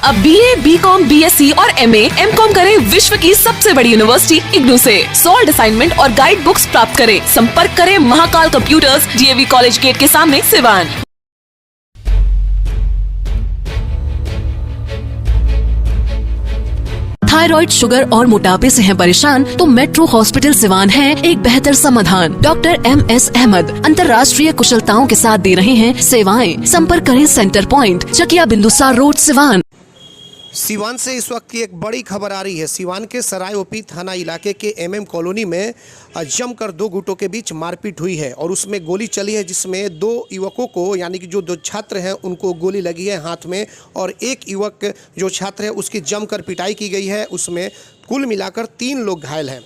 अब BA, BCom, BSc और MA, MCom करें विश्व की सबसे बड़ी यूनिवर्सिटी इग्नू से। सॉल्ड असाइनमेंट और गाइड बुक्स प्राप्त करें। संपर्क करें Mahakal computers, DAV college gate के सामने, सिवान। थायराइड, शुगर और मोटापे से हैं परेशान तो मेट्रो हॉस्पिटल सिवान है एक बेहतर समाधान। डॉक्टर MS अहमद अंतर्राष्ट्रीय कुशलताओं के साथ दे रहे हैं सेवाएं। संपर्क करें centre point, Chakiya Bindusar road, Siwan. Siwan से इस वक्त की एक बड़ी खबर आ रही है। सिवान के सराय ओपी थाना इलाके के MM कॉलोनी में जमकर दो गुटों के बीच मारपीट हुई है और उसमें गोली चली है, जिसमें दो युवकों को यानी कि जो दो छात्र हैं उनको गोली लगी है हाथ में, और एक युवक जो छात्र है उसकी जमकर पिटाई की गई है। उसमें कुल मिलाकर 3 लोग घायल हैं।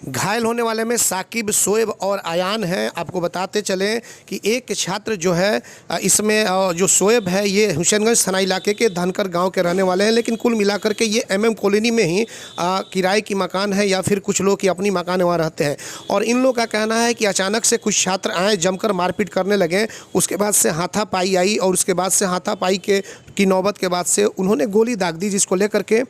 घायल होने वाले में साकिब, शोएब और अयान हैं। आपको बताते चलें कि एक छात्र जो है इसमें जो शोएब है ये हुसैनगंज थाना इलाके के धनकर गांव के रहने वाले हैं, लेकिन कुल मिलाकर के ये MM कॉलोनी में ही किराए की मकान है या फिर कुछ लोग की अपनी मकान वहाँ रहते हैं। और इन लोगों का कहना है कि अचानक से कुछ छात्र आए, जमकर मारपीट करने लगे। उसके बाद से हाथापाई आई और उसके बाद से हाथापाई की नौबत के बाद से उन्होंने गोली दाग दी, जिसको लेकर के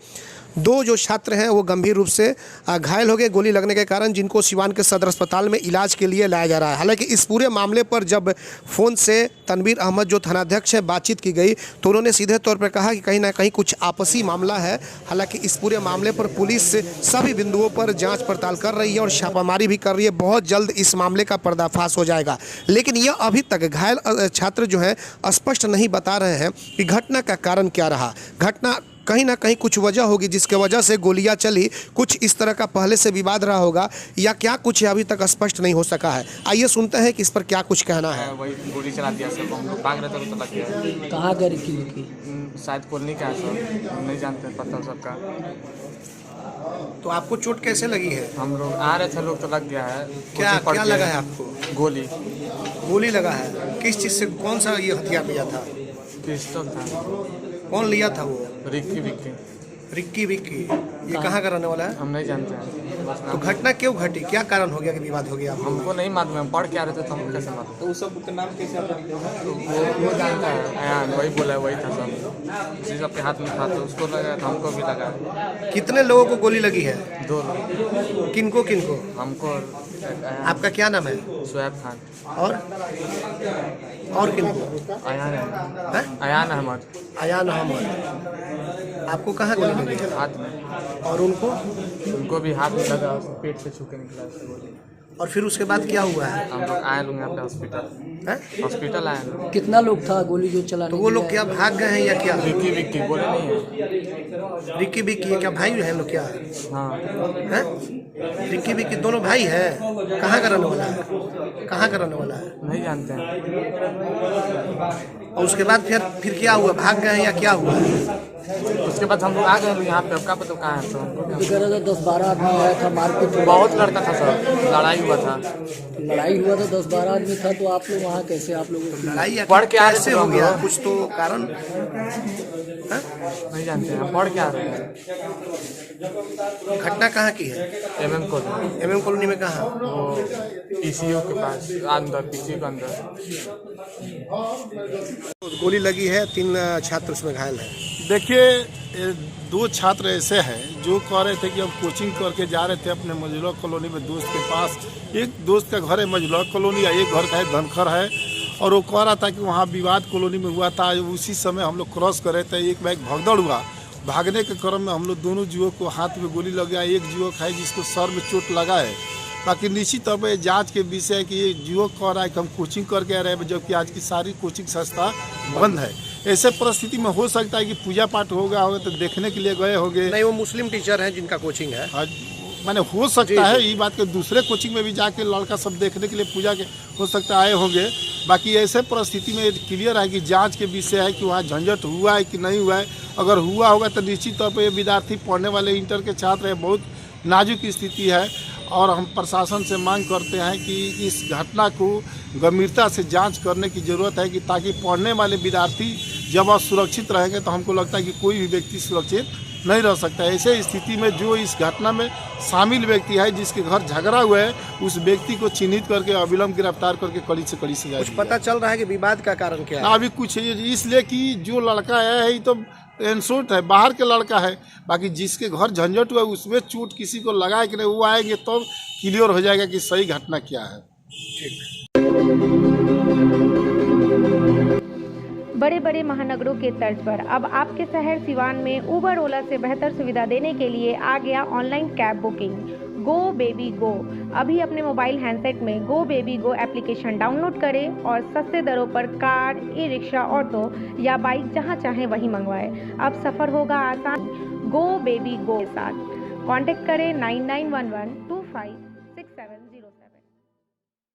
2 जो छात्र हैं वो गंभीर रूप से घायल हो गए गोली लगने के कारण, जिनको सिवान के सदर अस्पताल में इलाज के लिए लाया जा रहा है। हालांकि इस पूरे मामले पर जब फ़ोन से तनवीर अहमद जो थानाध्यक्ष है बातचीत की गई तो उन्होंने सीधे तौर पर कहा कि कहीं ना कहीं कुछ आपसी मामला है। हालांकि इस पूरे मामले पर पुलिस सभी बिंदुओं पर जाँच पड़ताल कर रही है और छापामारी भी कर रही है। बहुत जल्द इस मामले का पर्दाफाश हो जाएगा, लेकिन यह अभी तक घायल छात्र जो हैं स्पष्ट नहीं बता रहे हैं कि घटना का कारण क्या रहा। घटना कहीं ना कहीं कुछ वजह होगी जिसके वजह से गोलियां चली, कुछ इस तरह का पहले से विवाद रहा होगा या क्या कुछ अभी तक स्पष्ट नहीं हो सका है। आइए सुनते हैं कि इस पर क्या कुछ कहना है। वही गोली चला दिया सब, हम लोग भाग रहे थे तो लग गया। कहाँ गए की? शायद कॉलोनी का है सब, हम नहीं जानते पता सबका। तो आपको चोट कैसे लगी है? हम लोग आ रहे थे, लोग तो लग गया है। क्या लगा है आपको? गोली लगा है। किस चीज़ से, कौन सा ये हथियार लिया था? पिस्टल था। कौन लिया था वो? रिक्की विक्की। ये कहाँ का रहने वाला है? हम नहीं जानते हैं। तो घटना क्यों घटी, क्या कारण हो गया कि विवाद हो गया? हमको नहीं मालूम, हम पढ़ के आ रहे थे तो हमको कैसे मालूम? तो उस सब का नाम कैसे वो जानता है? अयान वही बोला है, वही था सब, उसी सबके हाथ में था तो उसको लगा था, हमको भी लगा। कितने लोगों को गोली लगी है? 2 लोग। किनको? हमको। आपका क्या नाम है? शोएब खान। और किनको? अयान अहमद। अयान अहमद। आपको कहाँ गोली लगी है? हाथ में। और उनको भी हाथ में लगा, पेट से छू के निकला गोली। और फिर उसके बाद क्या हुआ है? हम लोग आए लोग यहाँ पे हॉस्पिटल आए लोग। कितना लोग था गोली जो चला? तो वो लोग क्या भाग गए हैं या क्या? रिक्की विक्की बोले नहीं है। रिक्की विक्की क्या भाई है लोग क्या? हाँ है। रिक्की विक्की दोनों भाई है। कहाँ का रहने वाला है? नहीं जानते हैं। और उसके बाद फिर क्या हुआ? भाग गए हैं या क्या हुआ? उसके बाद हम लोग आ गए यहाँ पे। आपका पता कहाँ है? तो 10-12 आदमी आया था, मारपीट बहुत लड़का था सर, लड़ाई हुआ था। 10-12 आदमी था। तो आप लोग वहाँ कैसे, आप लोगों को लड़ाई पढ़ के कैसे हो गया? कुछ तो कारण नहीं जानते हैं, पढ़ के आ रहे हैं। घटना कहाँ की है? MM कॉलोनी में कहाँ? वो PCO के पास अंदर, PCO के अंदर गोली लगी है। 3 छात्र उसमें घायल हैं। देखिए, 2 छात्र ऐसे हैं जो कह रहे थे कि हम कोचिंग करके जा रहे थे अपने मजलूआ कॉलोनी में दोस्त के पास। एक दोस्त का घर है मजलूआ कॉलोनी, एक घर का है धनखर है, और वो कह रहा था कि वहाँ विवाद कॉलोनी में हुआ था। उसी समय हम लोग क्रॉस कर रहे थे, एक बैग भगदड़ हुआ। भागने के क्रम में हम लोग दोनों युवक को हाथ में गोली लग गया। एक युवक है जिसको सर में चोट लगा है। बाकी निश्चित तौर पर जांच के विषय है कि ये युवक कह रहा है कि हम कोचिंग करके आ रहे हैं, जबकि आज की सारी कोचिंग संस्था बंद है। ऐसे परिस्थिति में हो सकता है कि पूजा पाठ हो गया होगा तो देखने के लिए गए होंगे। नहीं, वो मुस्लिम टीचर हैं जिनका कोचिंग है। मैंने हो सकता है ये बात के दूसरे कोचिंग में भी जाके लड़का सब देखने के लिए पूजा के हो सकता आए होंगे। बाकी ऐसे परिस्थिति में क्लियर है कि जांच के विषय है कि वहाँ झंझट हुआ है कि नहीं हुआ है। अगर हुआ होगा तो निश्चित तौर पर ये विद्यार्थी पढ़ने वाले इंटर के छात्र हैं, बहुत नाजुक स्थिति है। और हम प्रशासन से मांग करते हैं कि इस घटना को गंभीरता से जांच करने की ज़रूरत है, कि ताकि पढ़ने वाले विद्यार्थी जब वह सुरक्षित रहेंगे तो हमको लगता है कि कोई भी व्यक्ति सुरक्षित नहीं रह सकता। ऐसे स्थिति में जो इस घटना में शामिल व्यक्ति है, जिसके घर झगड़ा हुआ है, उस व्यक्ति को चिन्हित करके अविलंब गिरफ्तार करके कड़ी से कड़ी सजा। कुछ पता चल रहा है कि विवाद का कारण क्या है? अभी कुछ इसलिए कि जो लड़का आया है तो इंसल्ट है, बाहर के लड़का है। बाकी जिसके घर झंझट हुआ उसमें चोट किसी को लगा कि नहीं, वो आएंगे तो क्लियर हो जाएगा कि सही घटना क्या है। बड़े बड़े महानगरों के तर्ज पर अब आपके शहर सिवान में उबर ओला से बेहतर सुविधा देने के लिए आ गया online cab booking Go Baby Go. अभी अपने मोबाइल हैंडसेट में Go Baby Go application download करें और सस्ते दरों पर कार, ई रिक्शा, ऑटो या बाइक जहां चाहें वहीं मंगवाएं। अब सफ़र होगा आसान गो बेबी गो के साथ। कॉन्टेक्ट करें 991125